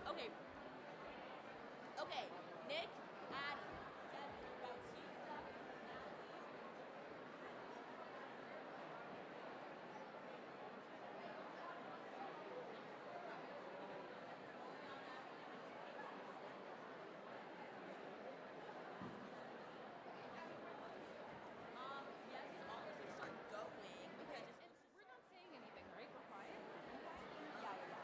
Okay. Okay. Nick, Addie, Debbie, Bautista, yes, it's almost gonna start going because Okay, it's and supposed to we're start. not saying anything, right? We're quiet? Are we quiet? Yeah, yeah, yeah.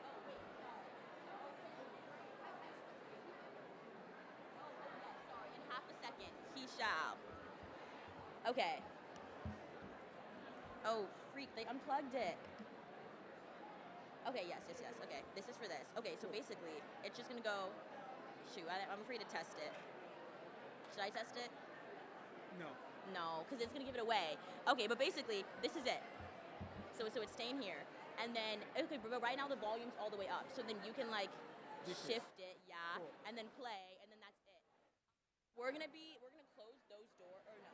Oh, wait, sorry. Oh, yes, sorry. In half a second, he shall. Okay. Oh, freak, they unplugged it. Okay, yes, yes, yes. Okay, this is for this. Okay, so basically, it's just gonna go. Shoot, I'm afraid to test it. Should I test it? No. No, because it's gonna give it away. Okay, but basically, this is it. So it's staying here, and then okay, but right now the volume's all the way up. So then you can like Decrease. shift it, yeah, Cool. and then play, and then that's it. We're gonna close those doors, or no?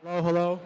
Hello, hello.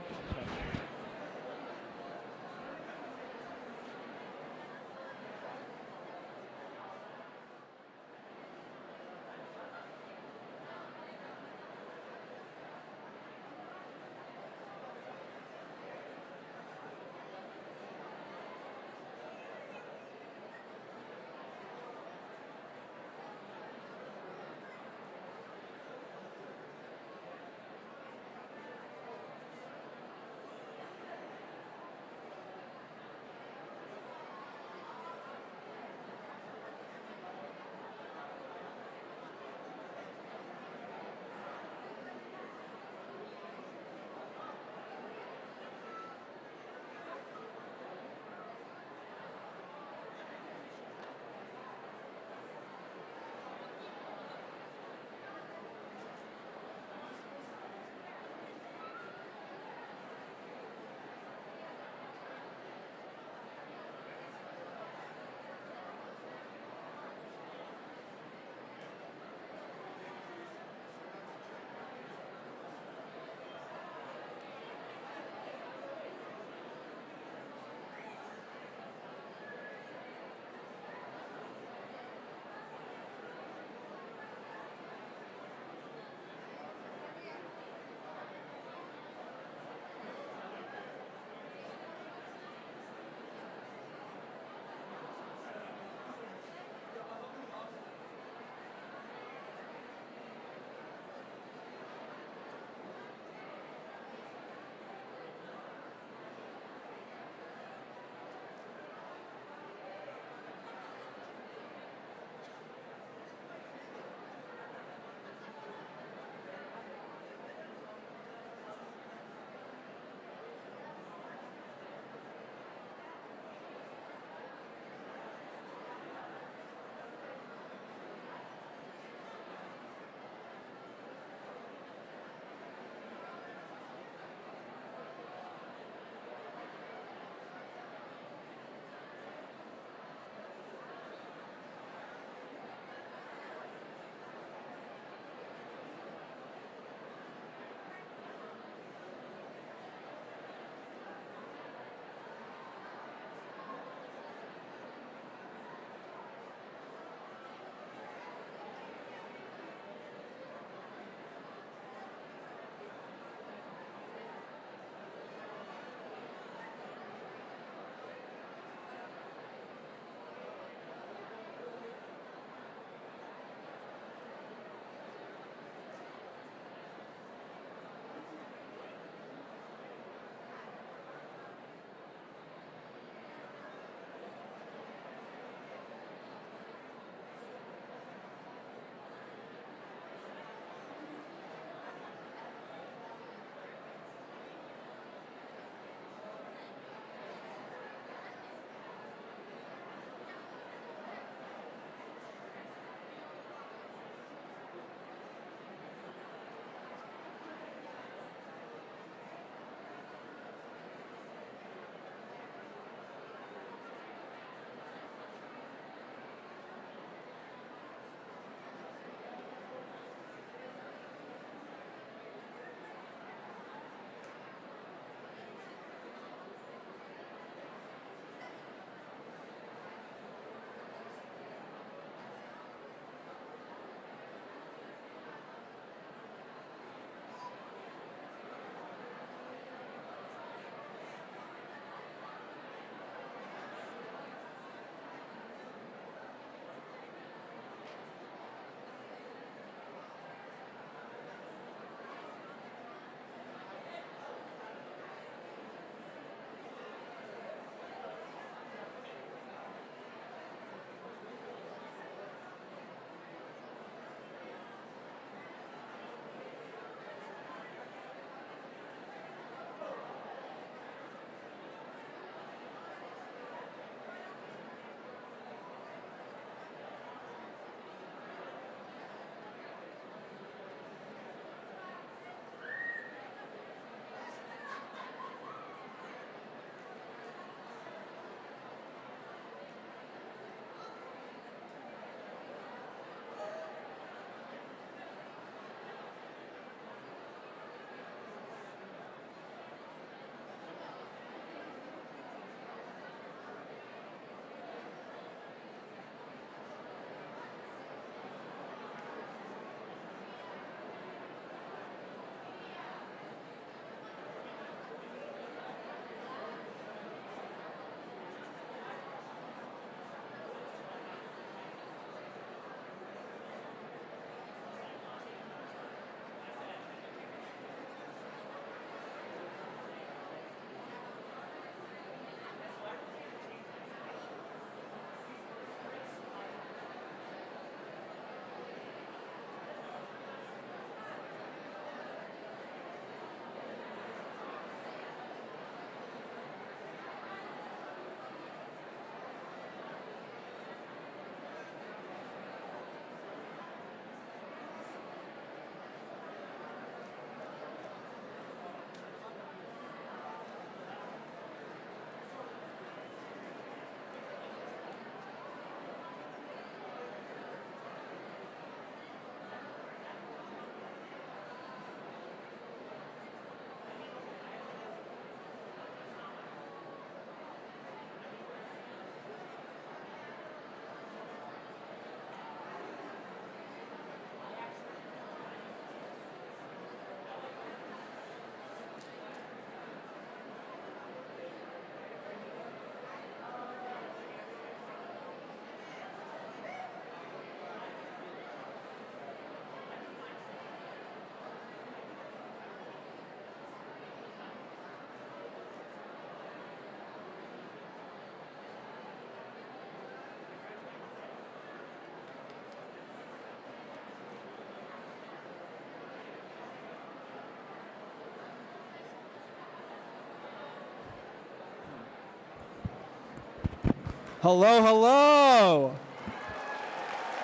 Hello, hello.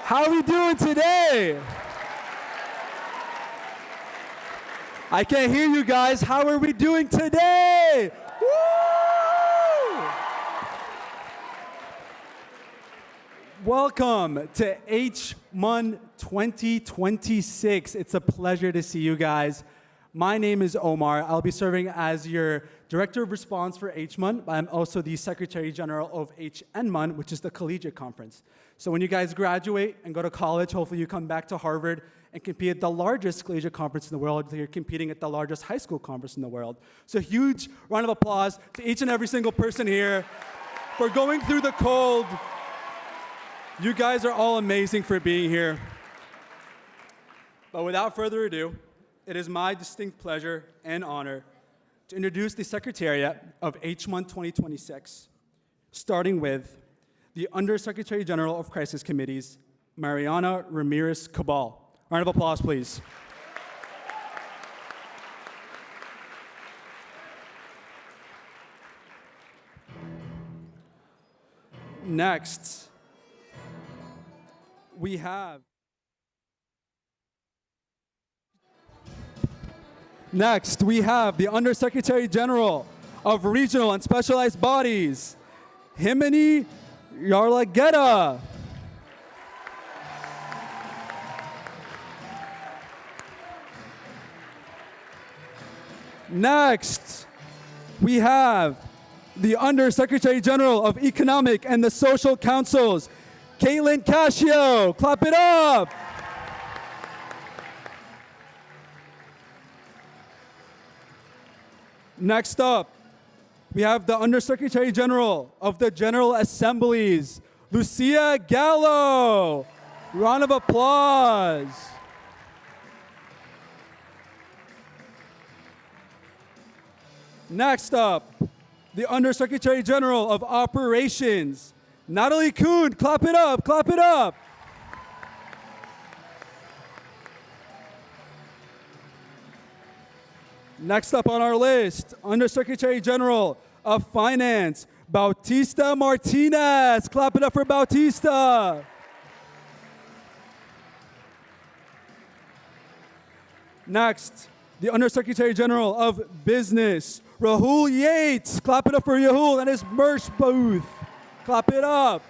How are we doing today? I can't hear you guys. How are we doing today? Woo! Welcome to HMUN 2026. It's a pleasure to see you guys. My name is Omar. I'll be serving as your Director of Response for HMUN. I'm also the Secretary General of HMUN, which is the collegiate conference. So when you guys graduate and go to college, hopefully you come back to Harvard and compete at the largest collegiate conference in the world. You're competing at the largest high school conference in the world. So huge round of applause to each and every single person here for going through the cold. You guys are all amazing for being here. But without further ado, it is my distinct pleasure and honor to introduce the Secretariat of HMUN 2026, starting with the Undersecretary General of Crisis Committees, Mariana Ramirez Cabal. Round of applause, please. Next, we have the Undersecretary General of Regional and Specialized Bodies, Himani Yarlageta. Next, we have the Undersecretary General of Economic and the Social Councils, Caitlin Cascio. Clap it up. Next up, we have the Undersecretary General of the General Assemblies, Lucia Gallo. Round of applause. Next up, the Undersecretary General of Operations, Natalie Kuhn. Clap it up, clap it up. Next up on our list, Undersecretary General of Finance, Bautista Martinez. Clap it up for Bautista. Next, the Undersecretary General of Business, Rahul Yates. Clap it up for Rahul and his merch booth. Clap it up.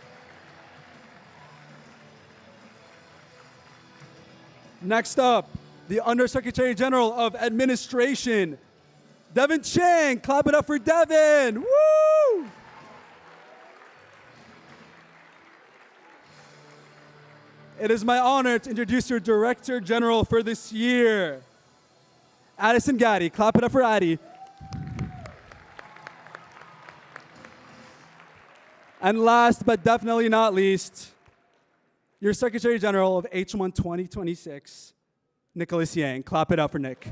Next up, the Undersecretary General of Administration, Devin Chang. Clap it up for Devin. Woo! It is my honor to introduce your Director General for this year, Addison Gaddy. Clap it up for Addie. And last but definitely not least, your Secretary General of HMUN 2026, Nicholas Yang. Clap it up for Nick.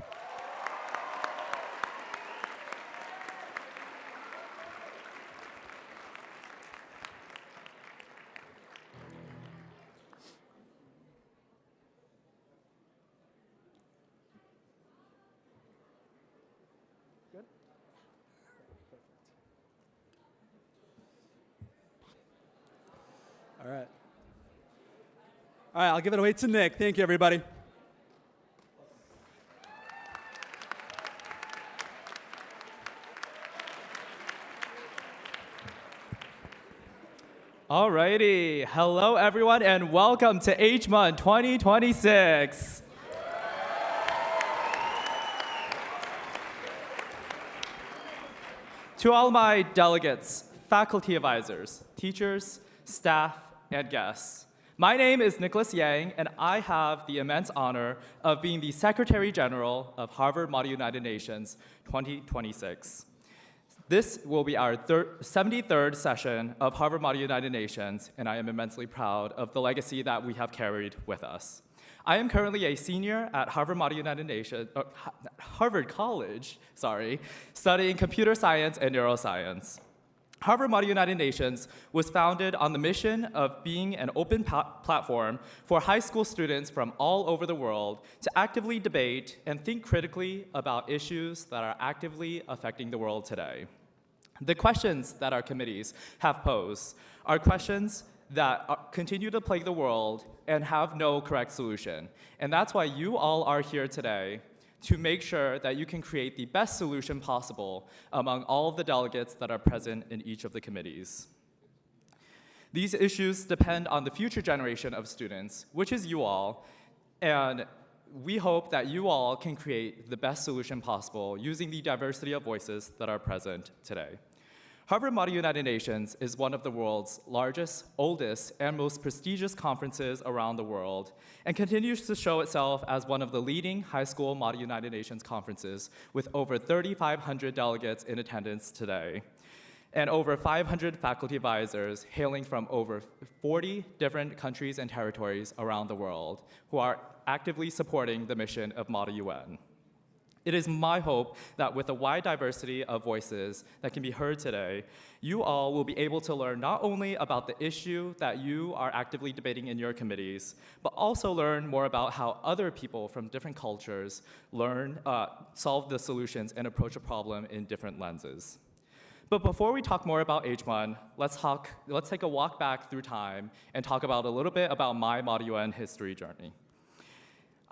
Good? All right. All right, I'll give it away to Nick. Thank you, everybody. Alrighty, hello everyone and welcome to HMUN 2026. To all my delegates, faculty advisors, teachers, staff, and guests, my name is Nicholas Yang and I have the immense honor of being the Secretary General of Harvard Model United Nations 2026. This will be our 73rd session of Harvard Model United Nations, and I am immensely proud of the legacy that we have carried with us. I am currently a senior at Harvard Model United Nations, Harvard College, studying computer science and neuroscience. Harvard Model United Nations was founded on the mission of being an open platform for high school students from all over the world to actively debate and think critically about issues that are actively affecting the world today. The questions that our committees have posed are questions that continue to plague the world and have no correct solution. And that's why you all are here today, to make sure that you can create the best solution possible among all of the delegates that are present in each of the committees. These issues depend on the future generation of students, which is you all, and we hope that you all can create the best solution possible using the diversity of voices that are present today. Harvard Model United Nations is one of the world's largest, oldest, and most prestigious conferences around the world, and continues to show itself as one of the leading high school Model United Nations conferences with over 3,500 delegates in attendance today, and over 500 faculty advisors hailing from over 40 different countries and territories around the world who are actively supporting the mission of Model UN. It is my hope that with a wide diversity of voices that can be heard today, you all will be able to learn not only about the issue that you are actively debating in your committees, but also learn more about how other people from different cultures solve the solutions and approach a problem in different lenses. But before we talk more about HMUN, let's take a walk back through time and talk about a little bit about my Model UN history journey.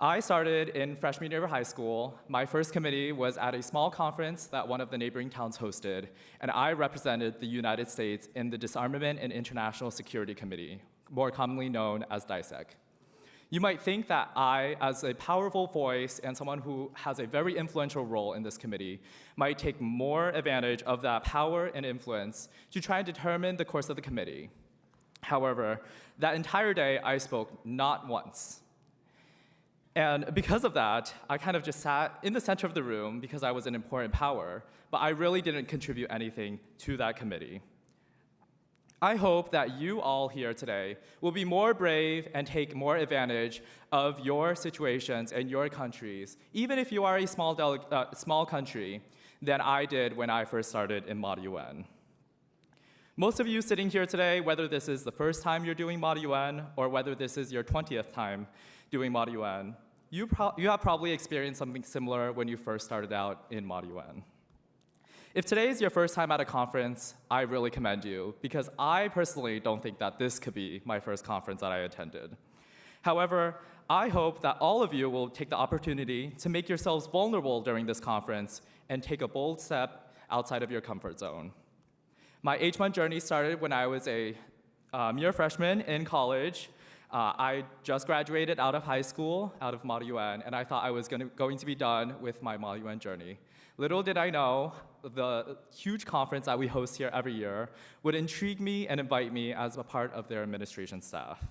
I started in freshman year of high school. My first committee was at a small conference that one of the neighboring towns hosted, and I represented the United States in the Disarmament and International Security Committee, more commonly known as DISEC. You might think that I, as a powerful voice and someone who has a very influential role in this committee, might take more advantage of that power and influence to try and determine the course of the committee. However, that entire day, I spoke not once. And because of that, I kind of just sat in the center of the room because I was an important power, but I really didn't contribute anything to that committee. I hope that you all here today will be more brave and take more advantage of your situations and your countries, even if you are a small country, than I did when I first started in Model UN. Most of you sitting here today, whether this is the first time you're doing Model UN or whether this is your 20th time doing Model UN, you have probably experienced something similar when you first started out in Model UN. If today is your first time at a conference, I really commend you, because I personally don't think that this could be my first conference that I attended. However, I hope that all of you will take the opportunity to make yourselves vulnerable during this conference and take a bold step outside of your comfort zone. My HMUN journey started when I was a mere freshman in college. I just graduated out of high school, out of Model UN, and I thought I was going to be done with my Model UN journey. Little did I know, the huge conference that we host here every year would intrigue me and invite me as a part of their administration staff.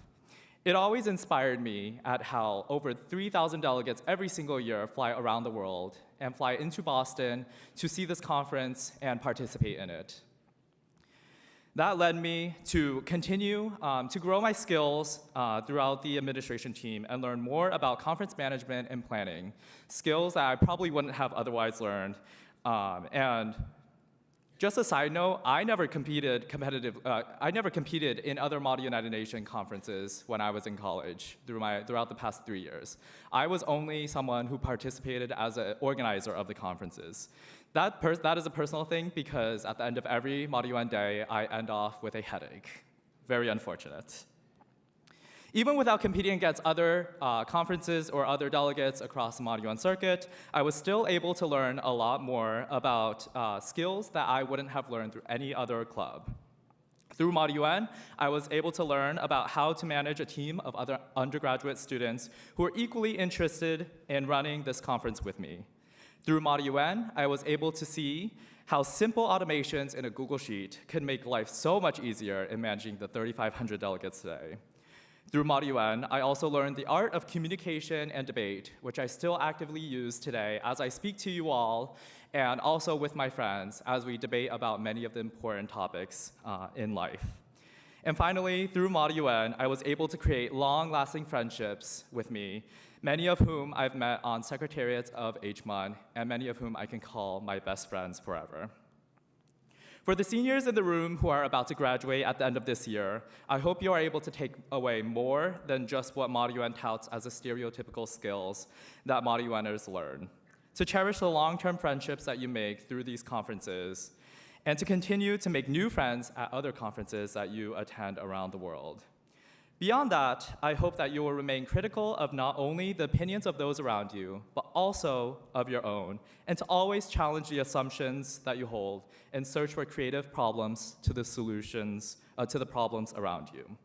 It always inspired me at how over 3,000 delegates every single year fly around the world and fly into Boston to see this conference and participate in it. That led me to continue to grow my skills throughout the administration team and learn more about conference management and planning, skills that I probably wouldn't have otherwise learned. And just a side note, I never competed in other Model United Nations conferences when I was in college throughout the past 3 years. I was only someone who participated as an organizer of the conferences. That is a personal thing because at the end of every Model UN day, I end off with a headache. Very unfortunate. Even without competing against other conferences or other delegates across the Model UN circuit, I was still able to learn a lot more about skills that I wouldn't have learned through any other club. Through Model UN, I was able to learn about how to manage a team of other undergraduate students who were equally interested in running this conference with me. Through Model UN, I was able to see how simple automations in a Google Sheet could make life so much easier in managing the 3,500 delegates today. Through Model UN, I also learned the art of communication and debate, which I still actively use today as I speak to you all and also with my friends as we debate about many of the important topics in life. And finally, through Model UN, I was able to create long-lasting friendships with me, many of whom I've met on secretariats of HMUN, and many of whom I can call my best friends forever. For the seniors in the room who are about to graduate at the end of this year, I hope you are able to take away more than just what Model UN touts as the stereotypical skills that Model UNers learn. To cherish the long-term friendships that you make through these conferences, and to continue to make new friends at other conferences that you attend around the world. Beyond that, I hope that you will remain critical of not only the opinions of those around you, but also of your own, and to always challenge the assumptions that you hold and search for creative problems to the solutions to the problems around you.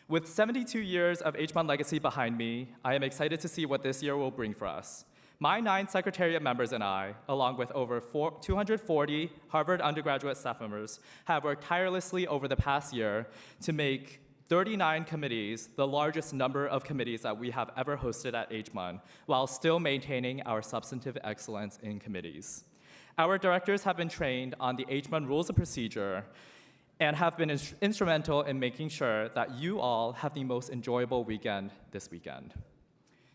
With 72 years of HMUN legacy behind me, I am excited to see what this year will bring for us. My 9 Secretariat members and I, along with over 240 Harvard undergraduate staff members, have worked tirelessly over the past year to make 39 committees, the largest number of committees that we have ever hosted at HMUN, while still maintaining our substantive excellence in committees. Our directors have been trained on the HMUN rules of procedure and have been instrumental in making sure that you all have the most enjoyable weekend this weekend.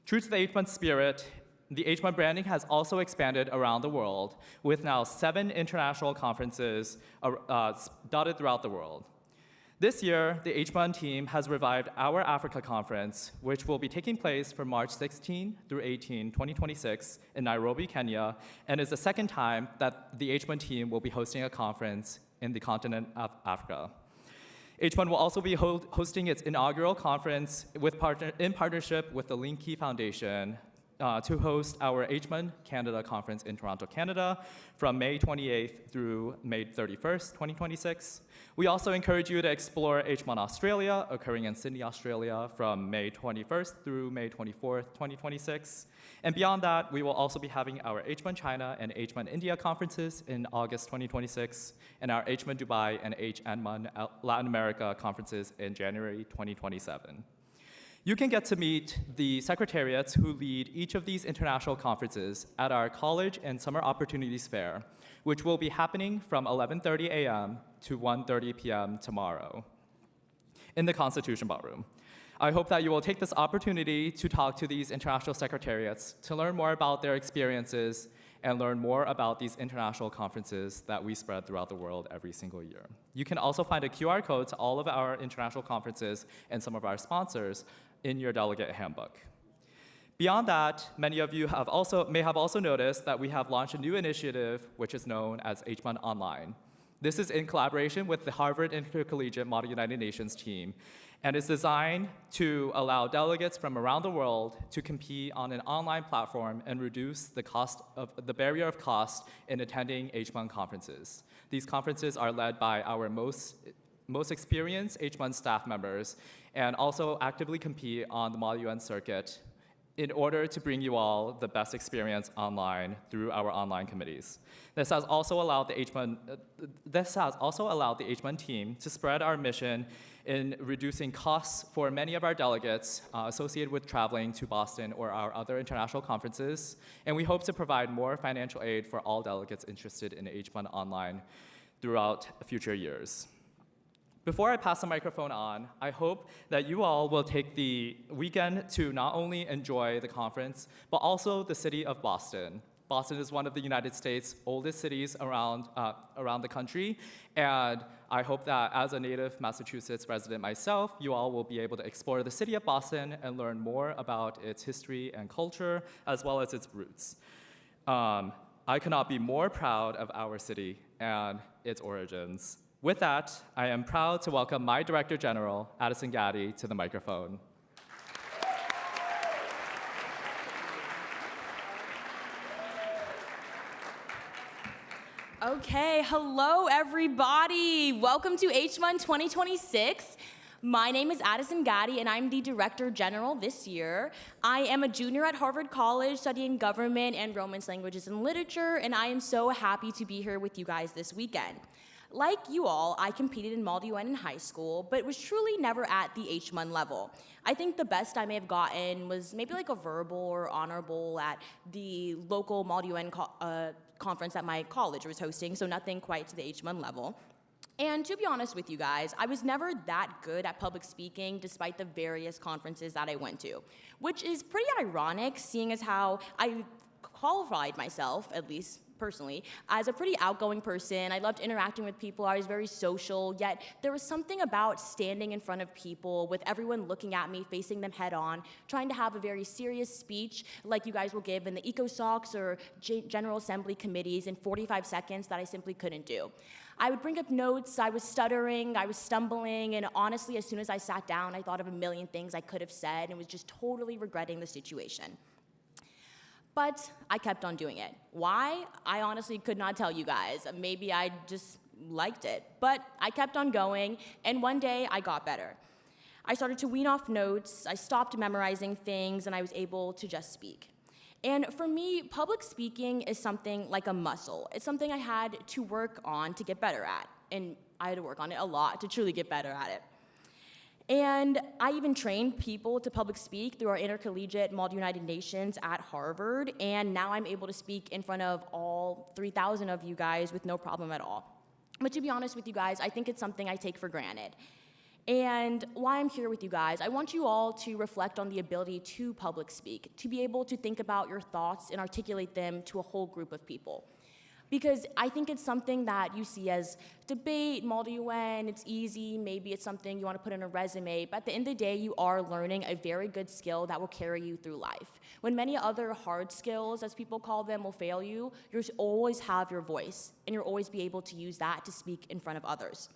True to the HMUN spirit, the HMUN branding has also expanded around the world, with now 7 international conferences dotted throughout the world. This year, the HMUN team has revived our Africa conference, which will be taking place from March 16 through 18, 2026 in Nairobi, Kenya, and is the second time that the HMUN team will be hosting a conference in the continent of Africa. HMUN will also be hosting its inaugural conference in partnership with the Linky Foundation to host our HMUN Canada conference in Toronto, Canada, from May 28th through May 31st, 2026. We also encourage you to explore HMUN Australia, occurring in Sydney, Australia, from May 21st through May 24th, 2026. And beyond that, we will also be having our HMUN China and HMUN India conferences in August 2026, and our HMUN Dubai and HMUN Latin America conferences in January 2027. You can get to meet the secretariats who lead each of these international conferences at our College and Summer Opportunities Fair, which will be happening from 11:30 a.m. to 1:30 p.m. tomorrow in the Constitution Ballroom. I hope that you will take this opportunity to talk to these international secretariats to learn more about their experiences and learn more about these international conferences that we spread throughout the world every single year. You can also find a QR code to all of our international conferences and some of our sponsors in your delegate handbook. Beyond that, many of you may have also noticed that we have launched a new initiative, which is known as HMUN Online. This is in collaboration with the Harvard Intercollegiate Model United Nations team, and is designed to allow delegates from around the world to compete on an online platform and reduce the barrier of cost in attending HMUN conferences. These conferences are led by our most experienced HMUN staff members, and also actively compete on the Model UN circuit in order to bring you all the best experience online through our online committees. This has also allowed the HMUN team to spread our mission in reducing costs for many of our delegates associated with traveling to Boston or our other international conferences, and we hope to provide more financial aid for all delegates interested in HMUN Online throughout future years. Before I pass the microphone on, I hope that you all will take the weekend to not only enjoy the conference, but also the city of Boston. Boston is one of the United States' oldest cities around the country, and I hope that as a native Massachusetts resident myself, you all will be able to explore the city of Boston and learn more about its history and culture, as well as its roots. I could not be more proud of our city and its origins. With that, I am proud to welcome my Director General, Addison Gaddy, to the microphone. Okay, hello everybody. Welcome to HMUN 2026. My name is Addison Gaddy, and I'm the Director General this year. I am a junior at Harvard College studying government and Romance languages and literature, and I am so happy to be here with you guys this weekend. Like you all, I competed in Model UN in high school, but was truly never at the HMUN level. I think the best I may have gotten was maybe like a verbal or honorable at the local Model UN conference that my college was hosting, so nothing quite to the HMUN level. And to be honest with you guys, I was never that good at public speaking despite the various conferences that I went to, which is pretty ironic seeing as how I qualified myself, at least personally, as a pretty outgoing person. I loved interacting with people. I was very social, yet there was something about standing in front of people with everyone looking at me, facing them head on, trying to have a very serious speech like you guys will give in the ECOSOCs or General Assembly committees in 45 seconds that I simply couldn't do. I would bring up notes, I was stuttering, I was stumbling, and honestly, as soon as I sat down, I thought of a million things I could have said and was just totally regretting the situation. But I kept on doing it. Why? I honestly could not tell you guys. Maybe I just liked it. But I kept on going, and one day I got better. I started to wean off notes, I stopped memorizing things, and I was able to just speak. And for me, public speaking is something like a muscle. It's something I had to work on to get better at. And I had to work on it a lot to truly get better at it. And I even trained people to public speak through our intercollegiate Malta United Nations at Harvard, and now I'm able to speak in front of all 3,000 of you guys with no problem at all. But to be honest with you guys, I think it's something I take for granted. And while I'm here with you guys, I want you all to reflect on the ability to public speak, to be able to think about your thoughts and articulate them to a whole group of people. Because I think it's something that you see as debate, Malta UN, it's easy, maybe it's something you want to put in a resume, but at the end of the day, you are learning a very good skill that will carry you through life. When many other hard skills, as people call them, will fail you, you'll always have your voice, and you'll always be able to use that to speak in front of others.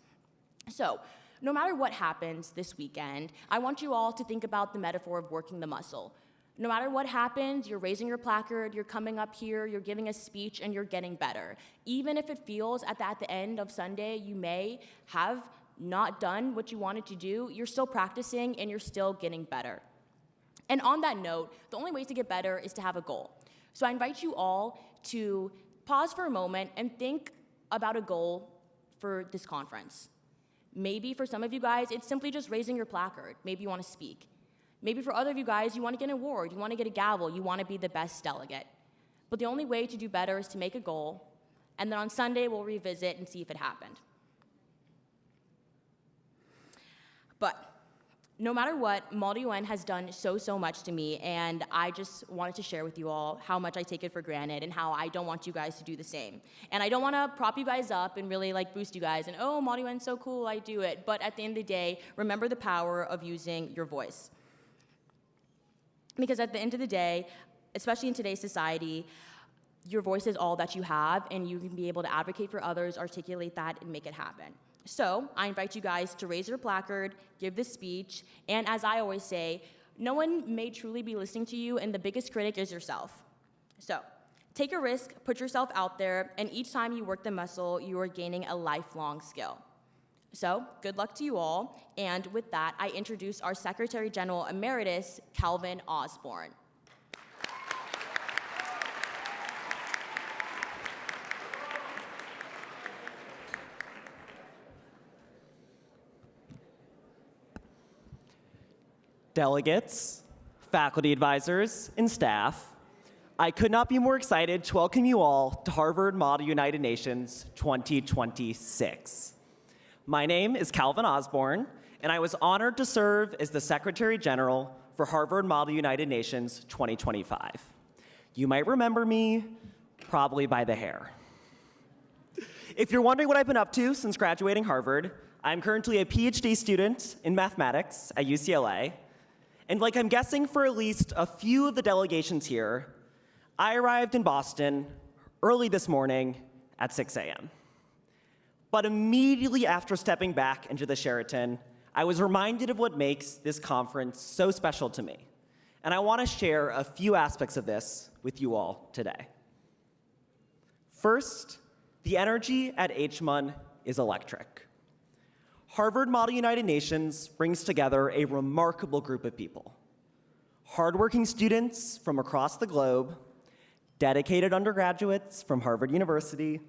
So, no matter what happens this weekend, I want you all to think about the metaphor of working the muscle. No matter what happens, you're raising your placard, you're coming up here, you're giving a speech, and you're getting better. Even if it feels at the end of Sunday you may have not done what you wanted to do, you're still practicing and you're still getting better. And on that note, the only way to get better is to have a goal. So I invite you all to pause for a moment and think about a goal for this conference. Maybe for some of you guys, it's simply just raising your placard. Maybe you want to speak. Maybe for other of you guys, you want to get an award, you want to get a gavel, you want to be the best delegate. But the only way to do better is to make a goal, and then on Sunday, we'll revisit and see if it happened. But no matter what, Malta UN has done so much to me, and I just wanted to share with you all how much I take it for granted and how I don't want you guys to do the same. And I don't want to prop you guys up and really boost you guys and, oh, Malta UN's so cool, I do it. But at the end of the day, remember the power of using your voice. Because at the end of the day, especially in today's society, your voice is all that you have, and you can be able to advocate for others, articulate that, and make it happen. So I invite you guys to raise your placard, give this speech, and as I always say, no one may truly be listening to you, and the biggest critic is yourself. So take a risk, put yourself out there, and each time you work the muscle, you are gaining a lifelong skill. So, good luck to you all, and with that, I introduce our Secretary General Emeritus, Calvin Osborne. Delegates, faculty advisors, and staff, I could not be more excited to welcome you all to Harvard Malta United Nations 2026. My name is Calvin Osborne, and I was honored to serve as the Secretary General for Harvard Malta United Nations 2025. You might remember me probably by the hair. If you're wondering what I've been up to since graduating Harvard, I'm currently a PhD student in mathematics at UCLA, and like I'm guessing for at least a few of the delegations here, I arrived in Boston early this morning at 6 a.m. But immediately after stepping back into the Sheraton, I was reminded of what makes this conference so special to me. And I want to share a few aspects of this with you all today. First, the energy at HMUN is electric. Harvard Malta United Nations brings together a remarkable group of people. Hardworking students from across the globe, dedicated undergraduates from Harvard University,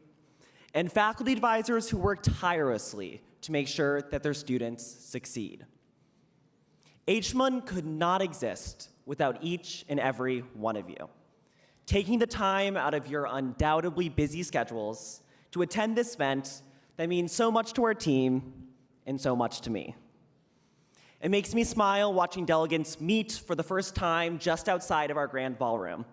and faculty advisors who work tirelessly to make sure that their students succeed. HMUN could not exist without each and every one of you, taking the time out of your undoubtedly busy schedules to attend this event that means so much to our team and so much to me. It makes me smile watching delegates meet for the first time just outside of our grand ballroom.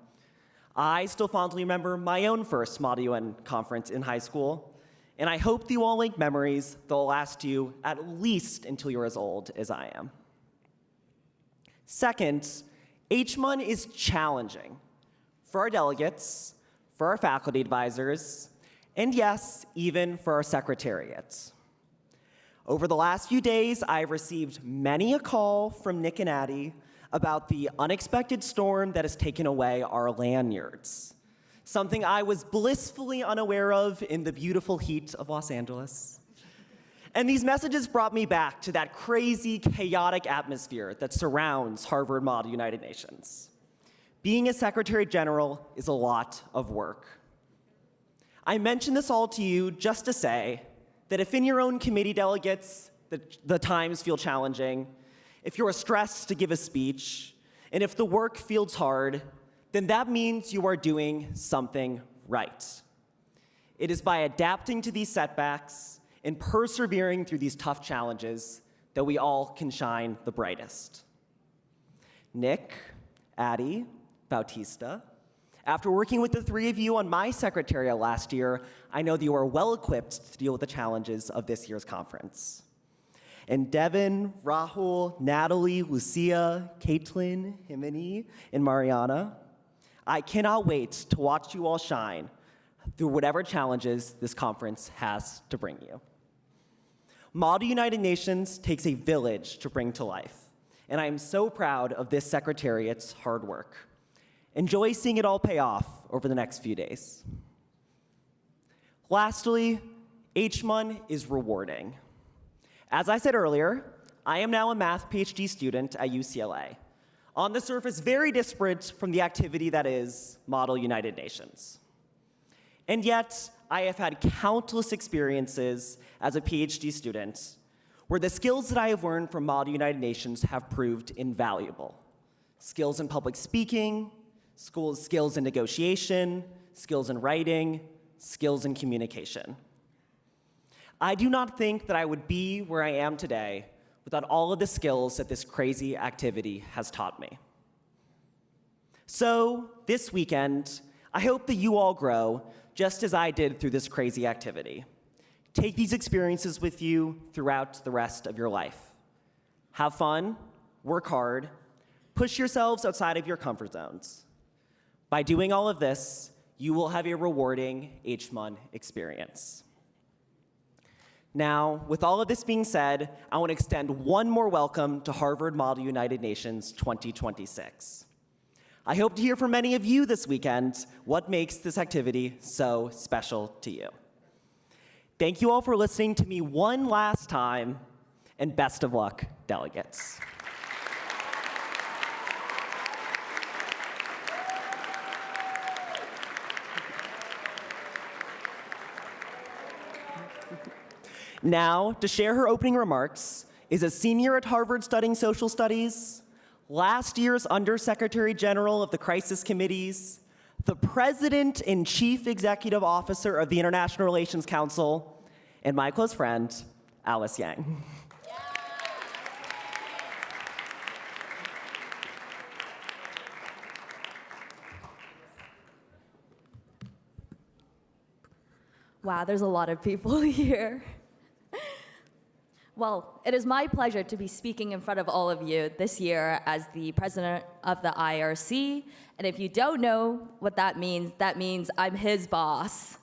I still fondly remember my own first Model UN conference in high school, and I hope that you all make memories that will last you at least until you're as old as I am. Second, HMUN is challenging for our delegates, for our faculty advisors, and yes, even for our secretariat. Over the last few days, I've received many a call from Nick and Addie about the unexpected storm that has taken away our lanyards, something I was blissfully unaware of in the beautiful heat of Los Angeles. And these messages brought me back to that crazy, chaotic atmosphere that surrounds Harvard Model United Nations. Being a Secretary General is a lot of work. I mention this all to you just to say that if in your own committee delegates the times feel challenging, if you're stressed to give a speech, and if the work feels hard, then that means you are doing something right. It is by adapting to these setbacks and persevering through these tough challenges that we all can shine the brightest. Nick, Addie, Bautista, after working with the three of you on my secretariat last year, I know that you are well equipped to deal with the challenges of this year's conference. And Devin, Rahul, Natalie, Lucia, Caitlin, Himini, and Mariana, I cannot wait to watch you all shine through whatever challenges this conference has to bring you. Model United Nations takes a village to bring to life, and I am so proud of this Secretariat's hard work. Enjoy seeing it all pay off over the next few days. Lastly, HMUN is rewarding. As I said earlier, I am now a math PhD student at UCLA, on the surface very disparate from the activity that is Model United Nations. And yet, I have had countless experiences as a PhD student where the skills that I have learned from Model United Nations have proved invaluable. Skills in public speaking, skills in negotiation, skills in writing, skills in communication. I do not think that I would be where I am today without all of the skills that this crazy activity has taught me. So, this weekend, I hope that you all grow just as I did through this crazy activity. Take these experiences with you throughout the rest of your life. Have fun, work hard, push yourselves outside of your comfort zones. By doing all of this, you will have a rewarding HMUN experience. Now, with all of this being said, I want to extend one more welcome to Harvard Model United Nations 2026. I hope to hear from many of you this weekend what makes this activity so special to you. Thank you all for listening to me one last time, and best of luck, delegates. Now, to share her opening remarks, is a senior at Harvard studying social studies, last year's Undersecretary General of the Crisis Committees, the President and Chief Executive Officer of the International Relations Council, and my close friend, Alice Yang. Wow, there's a lot of people here. Well, it is my pleasure to be speaking in front of all of you this year as the president of the IRC. And if you don't know what that means I'm his boss.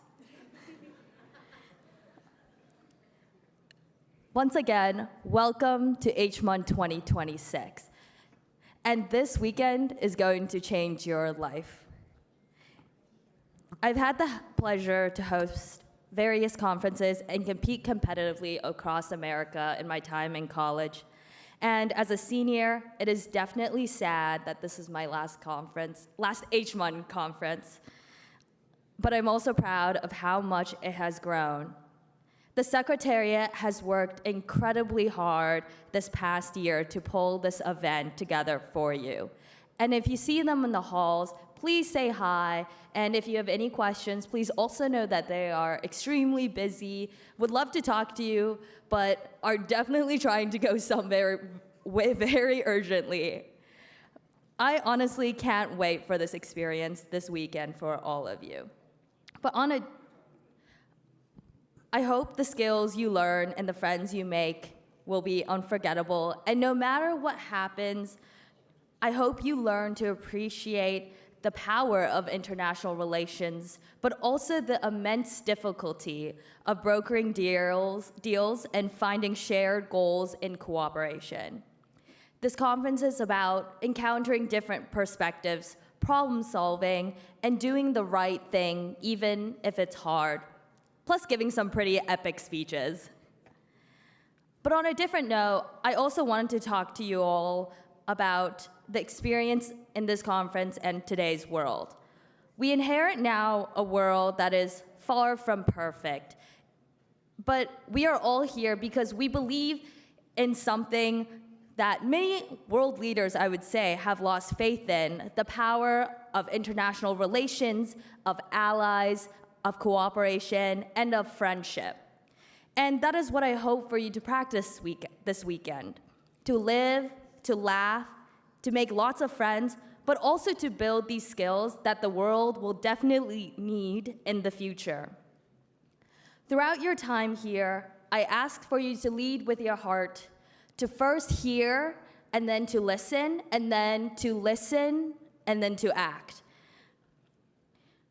Once again, welcome to HMUN 2026. And this weekend is going to change your life. I've had the pleasure to host various conferences and compete competitively across America in my time in college. And as a senior, it is definitely sad that this is my last HMUN conference. But I'm also proud of how much it has grown. The Secretariat has worked incredibly hard this past year to pull this event together for you. And if you see them in the halls, please say hi. And if you have any questions, please also know that they are extremely busy, would love to talk to you, but are definitely trying to go somewhere very urgently. I honestly can't wait for this experience this weekend for all of you. But I hope the skills you learn and the friends you make will be unforgettable. And no matter what happens, I hope you learn to appreciate the power of international relations, but also the immense difficulty of brokering deals and finding shared goals in cooperation. This conference is about encountering different perspectives, problem solving, and doing the right thing, even if it's hard, plus giving some pretty epic speeches. But on a different note, I also wanted to talk to you all about the experience in this conference and today's world. We inherit now a world that is far from perfect, but we are all here because we believe in something that many world leaders, I would say, have lost faith in: the power of international relations, of allies, of cooperation, and of friendship. And that is what I hope for you to practice this weekend: to live, to laugh, to make lots of friends, but also to build these skills that the world will definitely need in the future. Throughout your time here, I ask for you to lead with your heart, to first hear, and then to listen, and then to listen, and then to act.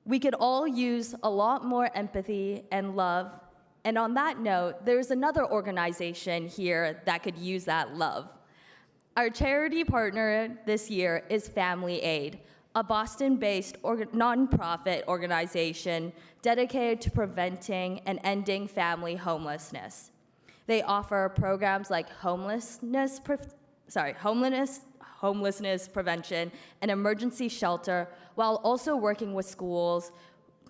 We could all use a lot more empathy and love. And on that note, there's another organization here that could use that love. Our charity partner this year is Family Aid, a Boston-based nonprofit organization dedicated to preventing and ending family homelessness. They offer programs like homelessness prevention and emergency shelter, while also working with schools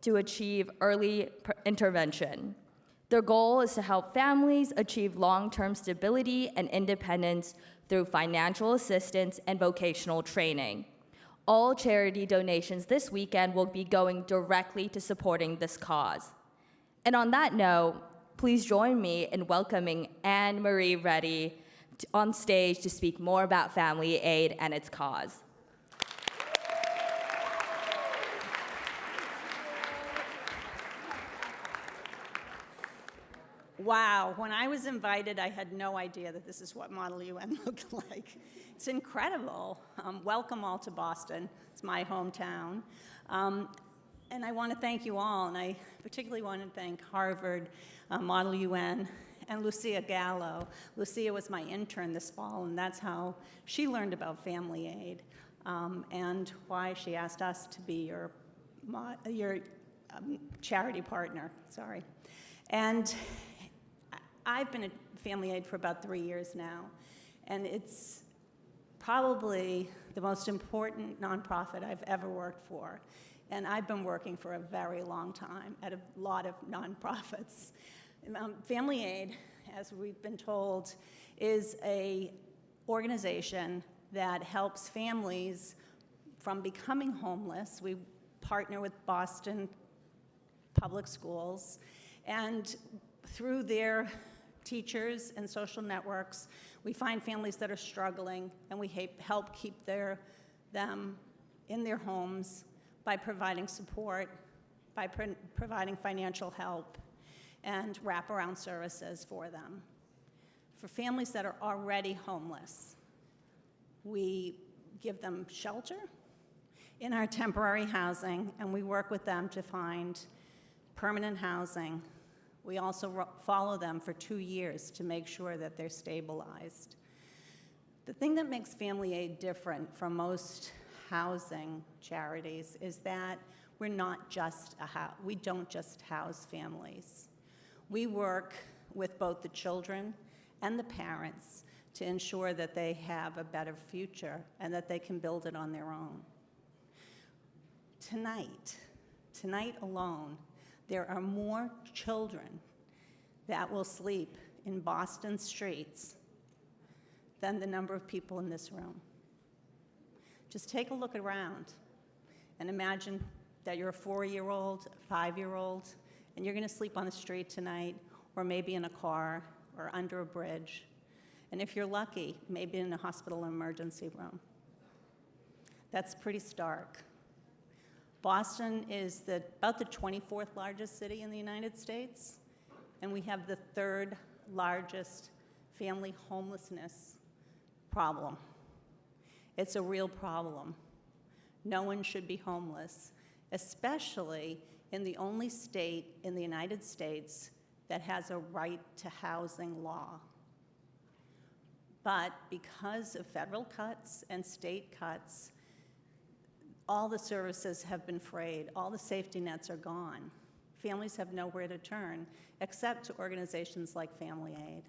to achieve early intervention. Their goal is to help families achieve long-term stability and independence through financial assistance and vocational training. All charity donations this weekend will be going directly to supporting this cause. And on that note, please join me in welcoming Anne Marie Reddy on stage to speak more about Family Aid and its cause. Wow, when I was invited, I had no idea that this is what Model UN looked like. It's incredible. Welcome all to Boston. It's my hometown. And I want to thank you all, and I particularly want to thank Harvard, Model UN, and Lucia Gallo. Lucia was my intern this fall, and that's how she learned about Family Aid, and why she asked us to be your charity partner. Sorry. And I've been at Family Aid for about 3 years now, and it's probably the most important nonprofit I've ever worked for. And I've been working for a very long time at a lot of nonprofits. Family Aid, as we've been told, is an organization that helps families from becoming homeless. We partner with Boston Public Schools, and through their teachers and social networks, we find families that are struggling, and we help keep them in their homes by providing support, by providing financial help, and wraparound services for them. For families that are already homeless, we give them shelter in our temporary housing, and we work with them to find permanent housing. We also follow them for 2 years to make sure that they're stabilized. The thing that makes Family Aid different from most housing charities is that we don't just house families. We work with both the children and the parents to ensure that they have a better future and that they can build it on their own. Tonight alone, there are more children that will sleep in Boston streets than the number of people in this room. Just take a look around and imagine that you're a 4-year-old, a 5-year-old, and you're going to sleep on the street tonight, or maybe in a car, or under a bridge. And if you're lucky, maybe in a hospital emergency room. That's pretty stark. Boston is about the 24th largest city in the United States, and we have the third largest family homelessness problem. It's a real problem. No one should be homeless, especially in the only state in the United States that has a right to housing law. But because of federal cuts and state cuts, all the services have been frayed. All the safety nets are gone. Families have nowhere to turn except to organizations like Family Aid.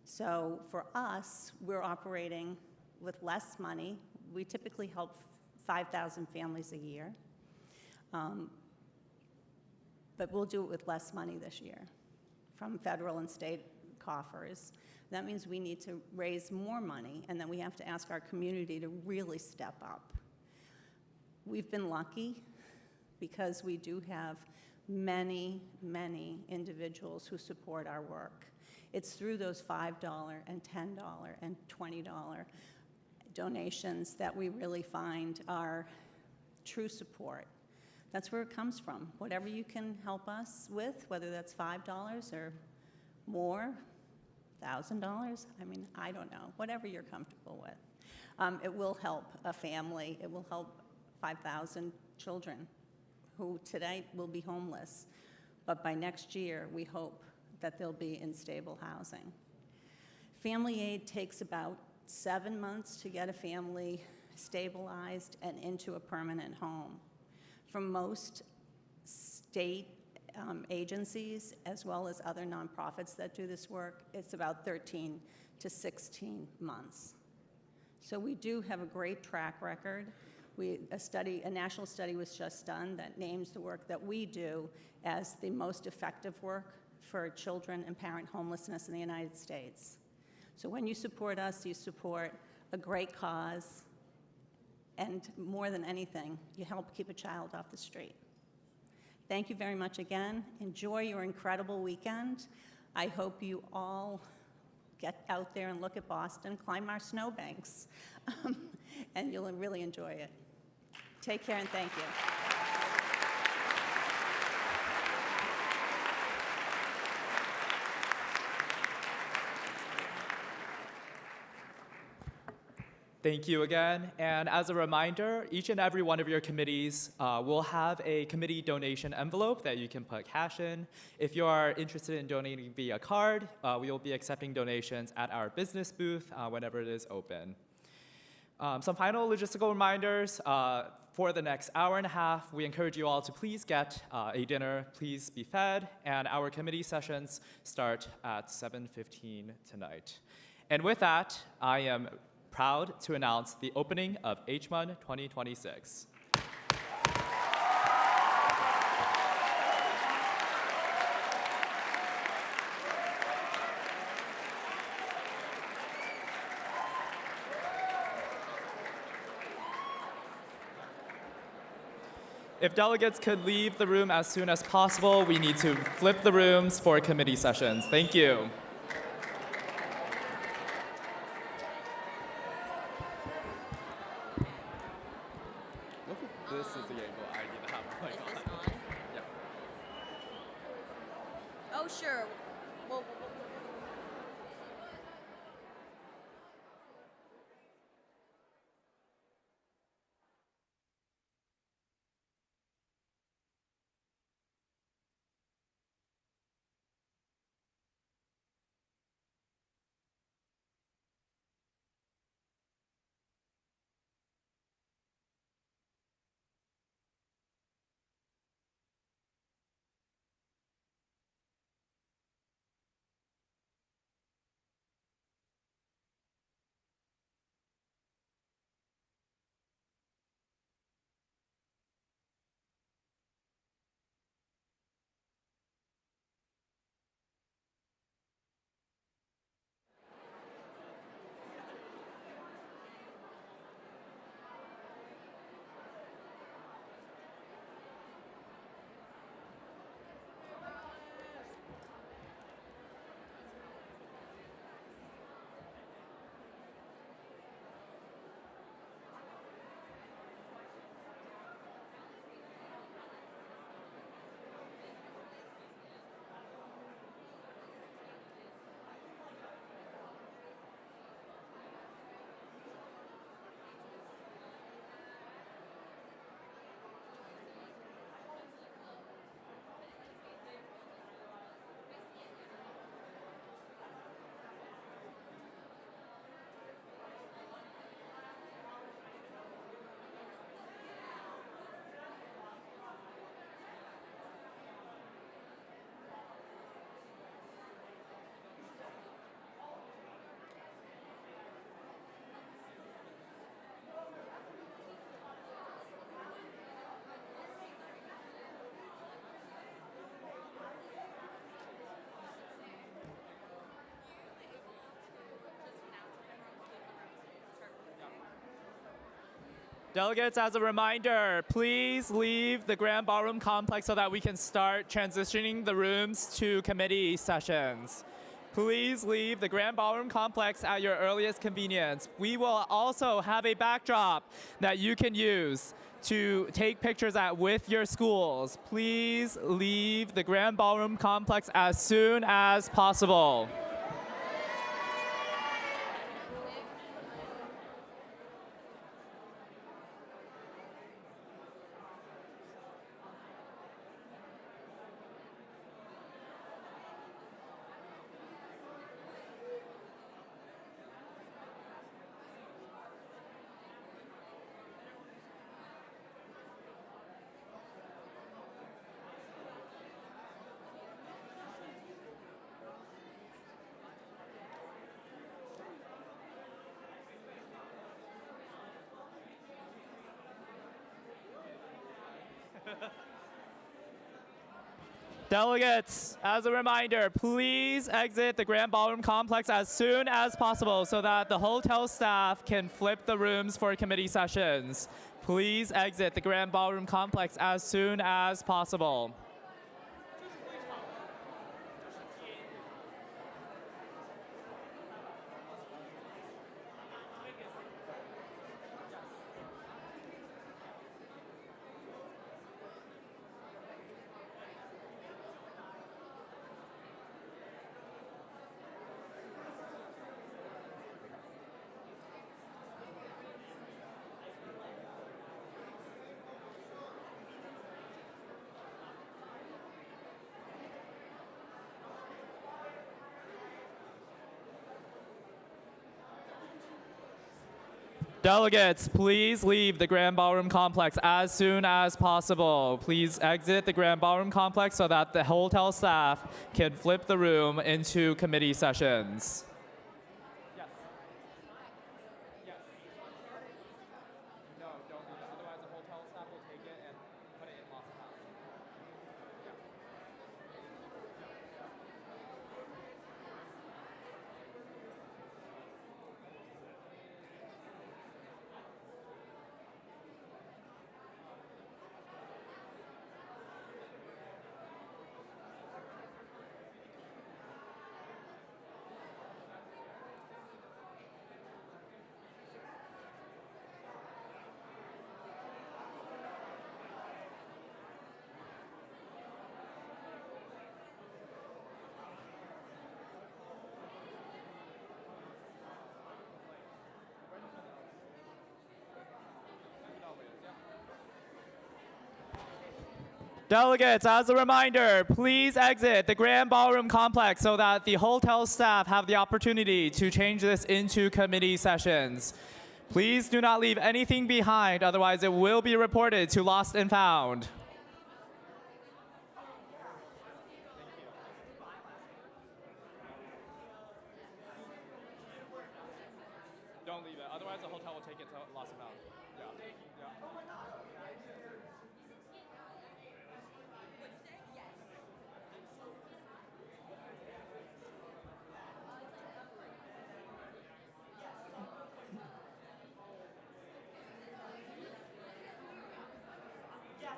So for us, we're operating with less money. We typically help 5,000 families a year. But we'll do it with less money this year from federal and state coffers. That means we need to raise more money, and then we have to ask our community to really step up. We've been lucky because we do have many, many individuals who support our work. It's through those $5 and $10 and $20 donations that we really find our true support. That's where it comes from. Whatever you can help us with, whether that's $5 or more, $1,000, I mean, I don't know, whatever you're comfortable with. It will help a family. It will help 5,000 children who today will be homeless. But by next year, we hope that they'll be in stable housing. Family aid takes about 7 months to get a family stabilized and into a permanent home. For most state agencies, as well as other nonprofits that do this work, it's about 13 to 16 months. So we do have a great track record. A national study was just done that names the work that we do as the most effective work for children and parent homelessness in the United States. So when you support us, you support a great cause, and more than anything, you help keep a child off the street. Thank you very much again. Enjoy your incredible weekend. I hope you all get out there and look at Boston, climb our snowbanks, and you'll really enjoy it. Take care and thank you. Thank you again. And as a reminder, each and every one of your committees will have a committee donation envelope that you can put cash in. If you are interested in donating via card, we will be accepting donations at our business booth whenever it is open. Some final logistical reminders. For the next hour and a half, we encourage you all to please get a dinner, please be fed, and our committee sessions start at 7:15 tonight. And with that, I am proud to announce the opening of HMUN 2026. If delegates could leave the room as soon as possible, we need to flip the rooms for committee sessions. Thank you. This is the angle I need to have. Is this on? Yeah. Oh, sure. Well, Delegates, as a reminder, please leave the Grand Ballroom Complex so that we can start transitioning the rooms to committee sessions. Please leave the Grand Ballroom Complex at your earliest convenience. We will also have a backdrop that you can use to take pictures at with your schools. Please leave the Grand Ballroom Complex as soon as possible. Delegates, as a reminder, please exit the Grand Ballroom Complex as soon as possible so that the hotel staff can flip the rooms for committee sessions. Please exit the Grand Ballroom Complex as soon as possible. Delegates, please leave the Grand Ballroom Complex as soon as possible. Please exit the Grand Ballroom Complex so that the hotel staff can flip the room into committee sessions. Yes. Yes. No, don't do that. Otherwise, the hotel staff will take it and put it in lost and found. Delegates, as a reminder, please exit the Grand Ballroom Complex so that the hotel staff have the opportunity to change this into committee sessions. Please do not leave anything behind, otherwise it will be reported to lost and found. Don't leave it, otherwise the hotel will take it to lost and found. Yeah. Yeah.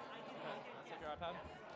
Take your iPad.